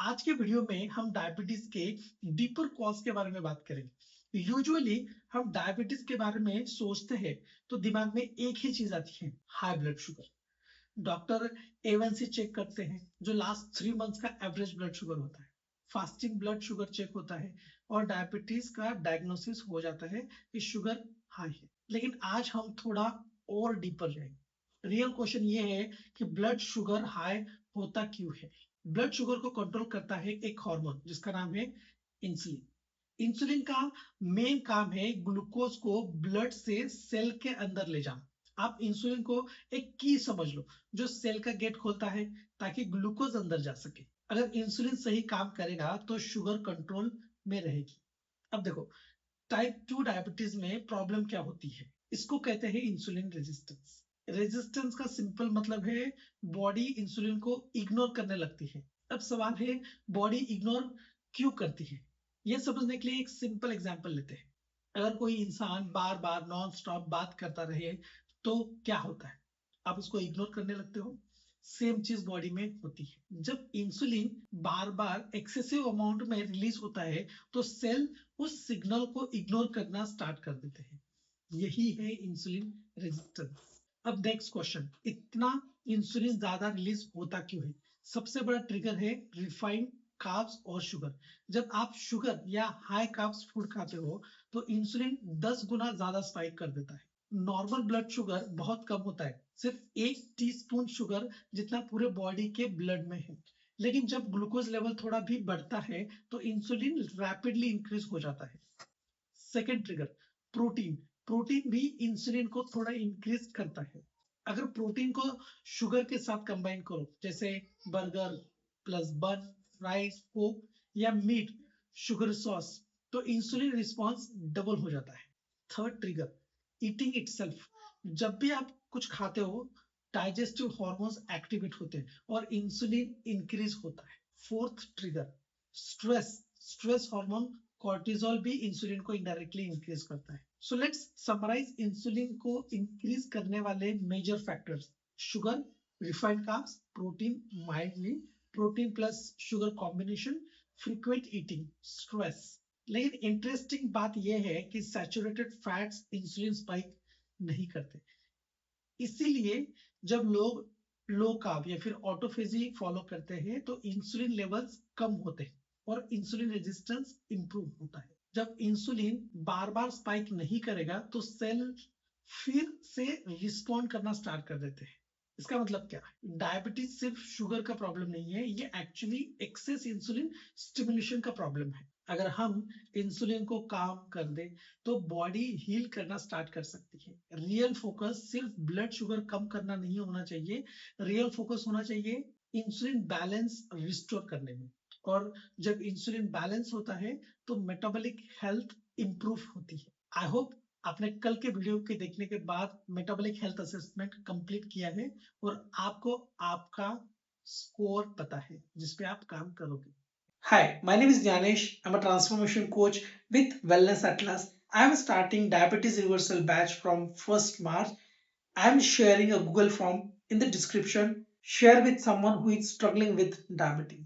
आज के वीडियो में हम डायबिटीज के डीपर कॉज के बारे में बात करेंगे। यूजुअली हम डायबिटीज के बारे में सोचते हैं तो दिमाग में एक ही चीज आती है, high blood sugar. Doctor A1C check करते हैं जो लास्ट 3 मंथ्स का एवरेज ब्लड शुगर होता है। फास्टिंग ब्लड शुगर चेक होता है और डायबिटीज का डायग्नोसिस हो जाता है कि शुगर हाई है। लेकिन आज हम थोड़ा और डीपर जाएंगे। रियल क्वेश्चन ये है कि ब्लड शुगर हाई होता क्यों है। ब्लड शुगर को कंट्रोल करता है एक हार्मोन जिसका नाम है इंसुलिन। इंसुलिन का मेन काम है ग्लूकोज को ब्लड से सेल के अंदर ले जाना। आप इंसुलिन को एक की समझ लो जो सेल का गेट खोलता है ताकि ग्लूकोज अंदर जा सके। अगर इंसुलिन सही काम करेगा तो शुगर कंट्रोल में रहेगी। अब देखो, टाइप 2 डायबिटीज में प्रॉब्लम क्या होती है, इसको कहते हैं इंसुलिन रेजिस्टेंस। रेजिस्टेंस का सिंपल मतलब है बॉडी इंसुलिन को इग्नोर करने लगती है। अब सवाल है बॉडी इग्नोर क्यों करती है। यह समझने के लिए एक सिंपल एग्जांपल लेते हैं। अगर कोई इंसान बार बार नॉन स्टॉप बात करता रहे तो क्या होता है, आप उसको इग्नोर करने लगते हो। सेम चीज बॉडी में होती है। जब इंसुलिन बार बार एक्सेसिव अमाउंट में रिलीज होता है तो सेल उस सिग्नल को इग्नोर करना स्टार्ट कर देते हैं। यही है इंसुलिन रेजिस्टेंस। अब नेक्स्ट क्वेश्चन, इतना इंसुलिन ज्यादा रिलीज होता क्यों है। सबसे बड़ा ट्रिगर है रिफाइंड कार्ब्स और शुगर। जब आप शुगर या हाई कार्ब्स फूड खाते हो तो इंसुलिन 10 गुना ज्यादा स्पाइक कर देता है। नॉर्मल ब्लड शुगर बहुत कम होता है, सिर्फ 1 टीस्पून शुगर जितना पूरे बॉडी के ब्लड में है। लेकिन जब ग्लूकोज लेवल थोड़ा भी बढ़ता है तो इंसुलिन रैपिडली इंक्रीज हो जाता है। Second trigger, protein. प्रोटीन भी इंसुलिन को थोड़ा इंक्रीज करता है। अगर प्रोटीन को शुगर के साथ कंबाइन करो, जैसे बर्गर प्लस बन, राइस, कोक या मीट शुगर सॉस, तो इंसुलिन रिस्पॉन्स डबल हो जाता है। Third trigger, eating itself. जब भी आप कुछ खाते हो डाइजेस्टिव हार्मोन्स एक्टिवेट होते हैं और इंसुलिन इंक्रीज होता है। Fourth trigger, stress. Stress hormone cortisol भी इंसुलिन को इनडायरेक्टली इंक्रीज करता है। सो लेट्स समराइज इंसुलिन को इंक्रीज करने वाले major factors. Sugar, refined carbs, protein mildly, protein plus sugar combination, frequent eating, stress. लेकिन इंटरेस्टिंग बात यह है कि सैचुरेटेड फैट्स इंसुलिन स्पाइक नहीं करते। इसीलिए जब लोग लो कार्ब या फिर ऑटोफेजी फॉलो करते हैं तो इंसुलिन लेवल्स कम होते हैं और इंसुलिन रेजिस्टेंस इंप्रूव होता है। जब इंसुलिन बार बार स्पाइक नहीं करेगा तो सेल फिर से रिस्पॉन्ड करना स्टार्ट कर देते हैं। इसका मतलब क्या है, डायबिटीज सिर्फ शुगर का प्रॉब्लम नहीं है, ये एक्चुअली एक्सेस इंसुलिन स्टिमुलेशन का प्रॉब्लम है। अगर हम इंसुलिन को काम कर दे तो बॉडी हील करना स्टार्ट कर सकती है। रियल फोकस सिर्फ ब्लड शुगर कम करना नहीं होना चाहिए, रियल फोकस होना चाहिए इंसुलिन बैलेंस रिस्टोर करने में। और जब इंसुलिन बैलेंस होता है तो मेटाबॉलिक हेल्थ इंप्रूव होती है। आई होप आपने कल के वीडियो के देखने के बाद मेटाबॉलिक हेल्थ असेसमेंट कंप्लीट किया है और आपको आपका स्कोर पता है जिस पे आप काम करोगे। Hi, my name is Janish. I'm a transformation coach with Wellness Atlas. I am starting Diabetes Universal batch from 1st March. I am sharing a Google form in the description. Share with someone who is struggling with diabetes.